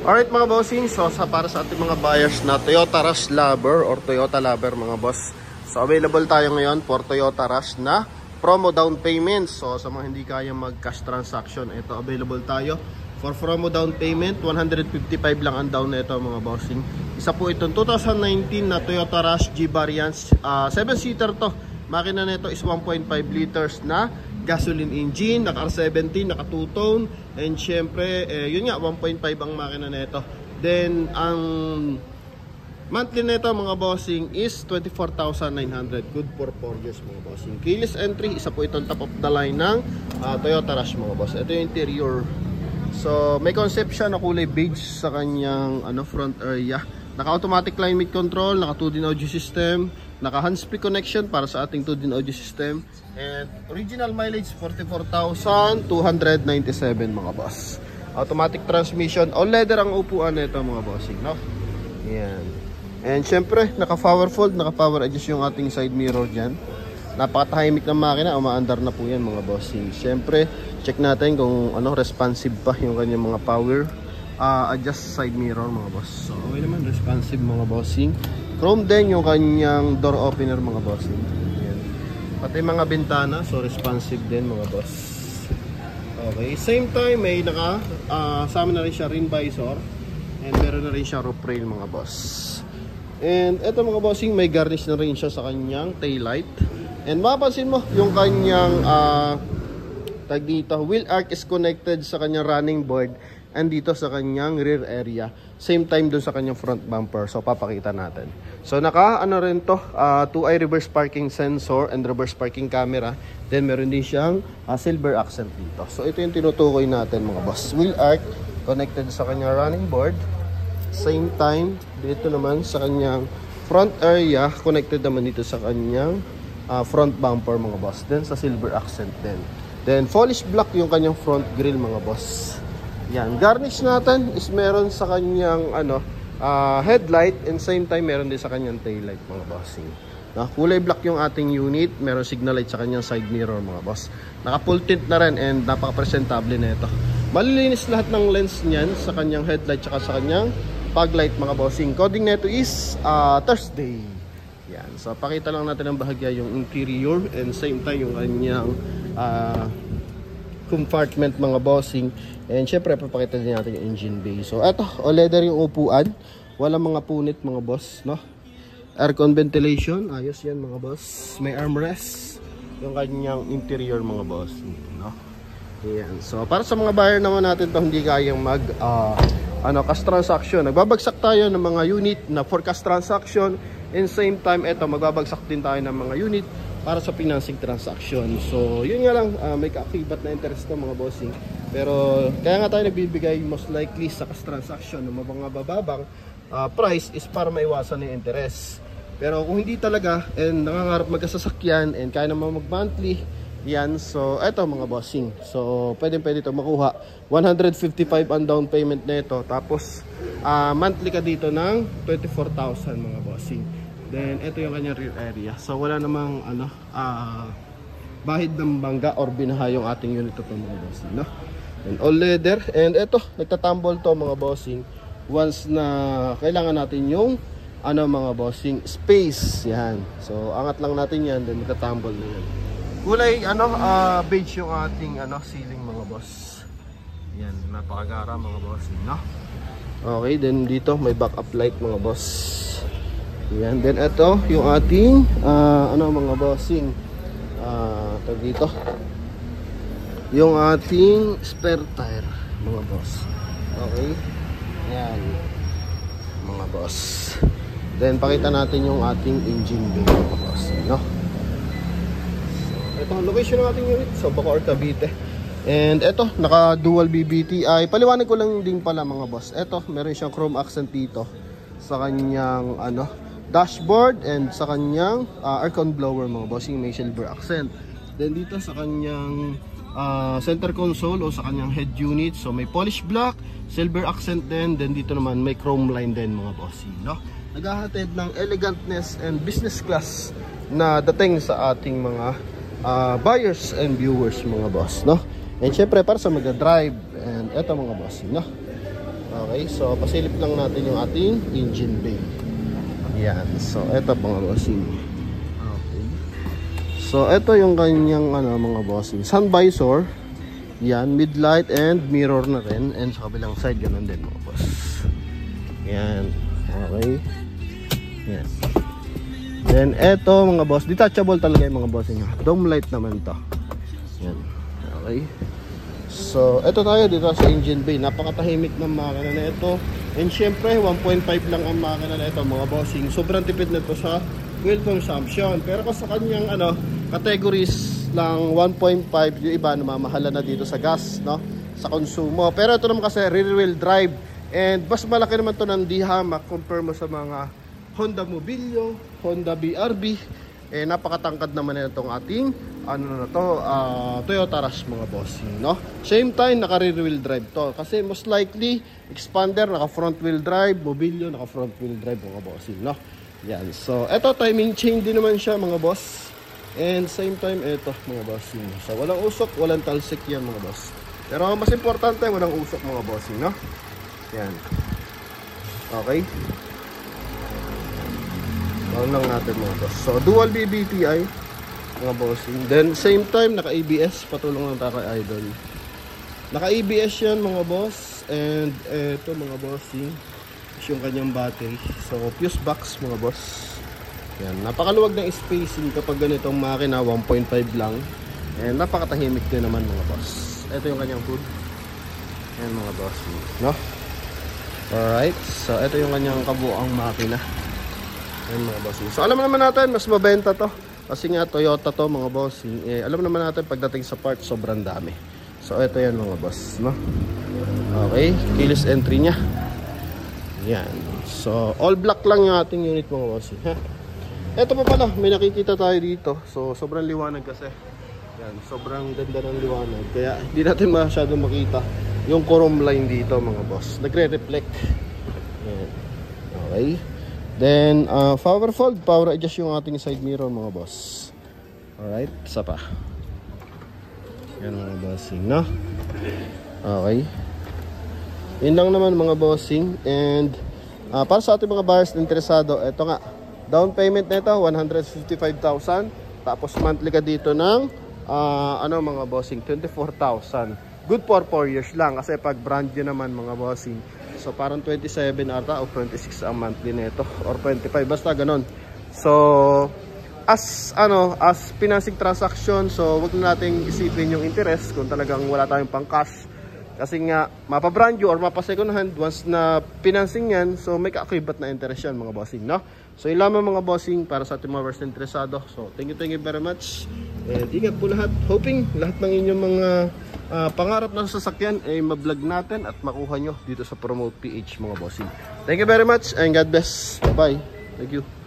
Alright mga bossing, so para sa ating mga buyers na Toyota Rush lover or Toyota lover mga boss. So available tayo ngayon for Toyota Rush na promo down payment. So sa mga hindi kaya mag cash transaction, ito available tayo for promo down payment. 155 lang ang down na ito mga bossing. Isa po itong 2019 na Toyota Rush G Variance, 7-seater to. Makina nito is 1.5 liters na gasoline engine, naka R17, naka 2-tone, and syempre, yun nga, 1.5 ang makina nito. Then, ang monthly nito mga bossing is 24,900. Good for 4 years mga bossing. Keyless entry, isa po itong top of the line ng Toyota Rush mga boss. Ito yung interior. So, may concept siya na kulay beige sa kanyang front area. Naka-automatic climate control, naka 2-din audio system, naka hands-free connection para sa ating 2-din audio system, and original mileage 44,297 mga boss. Automatic transmission, all leather ang upuan nito mga bossing, no? Yan. And syempre, naka-power fold, naka-power adjust yung ating side mirror dyan. Napakatahimik ng makina, umaandar na po yan mga bossing. Syempre, check natin kung responsive pa yung kanyang mga power adjust side mirror mga boss. So okay naman, responsive mga bossing. Chrome din yung kanyang door opener mga bossing. Ayan. Pati mga bintana, so responsive din mga boss. Okay, same time may sama na rin siya rim visor, and meron na rin siya roof rail mga boss. And eto mga bossing, may garnish na rin siya sa kanyang tail light. And mapapansin mo yung kanyang tag dito, wheel arch is connected sa kanyang running board and dito sa kanyang rear area. Same time dun sa kanyang front bumper. So papakita natin. So naka rin to, 2-eye reverse parking sensor and reverse parking camera. Then meron din siyang silver accent dito. So ito yung tinutukoy natin mga boss. Wheel arch connected sa kanyang running board. Same time dito naman sa kanyang front area, connected naman dito sa kanyang front bumper mga boss. Then sa silver accent din. Then polish black yung kanyang front grille mga boss. Yan, garnish natin is meron sa kanyang headlight, and same time meron din sa kanyang tail light mga bossing. Kulay black yung ating unit, meron signal light sa kanyang side mirror mga boss. Naka full tint na rin and napaka-presentable na ito. Malilinis lahat ng lens niyan sa kanyang headlight tsaka sa kanyang fog light mga bossing. Coding nito is Thursday. Yan, so pakita lang natin ang bahagya yung interior and same time yung kanyang compartment mga bossing. And syempre papakita din natin yung engine bay. So eto, all leather yung upuan, walang mga punit mga boss, no? Aircon ventilation, ayos yan mga boss. May armrest yung kanyang interior mga boss, no? Ayan. So para sa mga buyer naman natin to hindi kayang mag cash transaction, nagbabagsak tayo ng mga unit na for cash transaction, and same time eto magbabagsak din tayo ng mga unit para sa financing transaction. So yun nga lang, may kaakibat na interest to mga bossing. Pero kaya nga tayo nagbibigay most likely sa cash transaction ng mga bababang price is para maiwasan yung interest. Pero kung hindi talaga and nangangarap magkasasakyan and kaya naman mag-monthly, yan, so eto mga bossing. So pwede ito makuha 155 ang down payment na ito. Tapos monthly ka dito ng 24,000 mga bossing. Then ito yung kanyang rear area. So wala namang bahid ng bangga or binaha yung ating unit ito mga bossing, no? And all leather, and ito nagtatambol to mga bossing once na kailangan natin yung mga bossing space. Yan, so angat lang natin yan, then nagtatambol na yan. Kulay beige yung ating ceiling mga boss. Yan, napakagara mga bossing, no? Okay, then dito may backup light mga boss. Yan, then ito yung ating mga bossing tawag dito, yung ating spare tire mga boss. Okay, yan mga boss. Then pakita natin yung ating engine bay mga boss, no? So ito ang location ng ating unit sa Bacoor, Cavite. And ito, naka dual BBTI. Paliwanag ko lang din pala mga boss. Ito, meron siyang chrome accent dito sa kanyang dashboard, and sa kanyang aircon blower mga bossing, may silver accent. Then dito sa kanyang center console o sa kanyang head unit, so may polish black, silver accent din. Then dito naman may chrome line din mga bossing, no? Naghahatid ng elegantness and business class na dating sa ating mga buyers and viewers mga boss, no? And syempre para sa mag-drive, and eto mga bossing, no? Okay, so pasilip lang natin yung ating engine bay. Yan, so eto mga bossing. Okay. So eto yung kanyang mga bossing. Sun visor. Yan, mid light and mirror na rin. And sa kabilang side, ganun din mga boss. Yan, okay. Yan. Then eto mga boss, detachable talaga yung mga bossing. Dome light naman to. Yan, okay. So, ito tayo dito sa engine bay. Napakatahimik ng makina na ito. And syempre, 1.5 lang ang makina na ito, mga bossing. Sobrang tipid na ito sa fuel consumption. Pero kung sa kanyang categories lang 1.5, yung iba namamahala na dito sa gas, no? Sa konsumo. Pero ito naman kasi rear wheel drive. And mas malaki naman ito ng D-Hamac compare mo sa mga Honda Mobilio, Honda BRB. Napakatangkad naman na itong ating Toyota Rush mga bossing, no? Same time naka rear wheel drive to kasi most likely Expander naka front wheel drive, Mobilio naka front wheel drive mga bossing, no? Yan. So eto timing chain din naman siya mga boss. And same time eto mga bossing. So walang usok, walang talsik yan mga boss. Pero mas importante walang usok mga bossing, no? Yan. Okay. Lang natin mga boss. So dual BBTI mga bossing. Then same time naka ABS, patulong lang tayo kay Idol. Naka ABS yan mga boss. And eto mga bossing, yung kanyang battery. So fuse box mga boss. Yan, napakaluwag ng spacing kapag ganitong makina, 1.5 lang. And napakatahimik din naman mga boss. Ito yung kanyang hood. Yan mga bossing, no? Alright, so ito yung kanyang kabuang makina. Ayan mga bossing. So alam naman natin mas mabenta to kasi nga Toyota to mga bossing. Alam naman natin pagdating sa parts sobrang dami. So ito yan mga boss, no? Okay, keyless entry nya. Yan. So all black lang yung ating unit mga bossing, ha? Ito pa pala, may nakikita tayo dito. So sobrang liwanag kasi. Yan, sobrang ganda ng liwanag. Kaya hindi natin masyadong makita yung chrome line dito mga boss. Nagre-reflect. Yan. Okay. Then, power fold, power adjust yung ating side mirror mga boss. Alright, isa pa. Yan mga bossing, no? Okay. Yun lang naman mga bossing. And, para sa ating mga buyers na interesado, eto nga. Down payment nito, 155,000. Tapos monthly ka dito ng, mga bossing, 24,000. Good for 4 years lang. Kasi pag brand new naman mga bossing, so parang 27 ata o 26 ang monthly nito or 25 basta ganon. So as financing transaction, so wag na nating isipin yung interest kung talagang wala tayong pang cash. Kasi nga mapa-brand new or mapa-second hand once na financing yan, so may kaakibat na interest yan mga bossing, no? So yun lamang mga bossing para sa ating mga viewers na interesado. So thank you very much. And ingat po lahat. Hoping lahat ng inyong mga pangarap ng sasakyan ay ma-vlog natin at makuha nyo dito sa Promote PH mga bossing. Thank you very much and God bless. Bye. Thank you.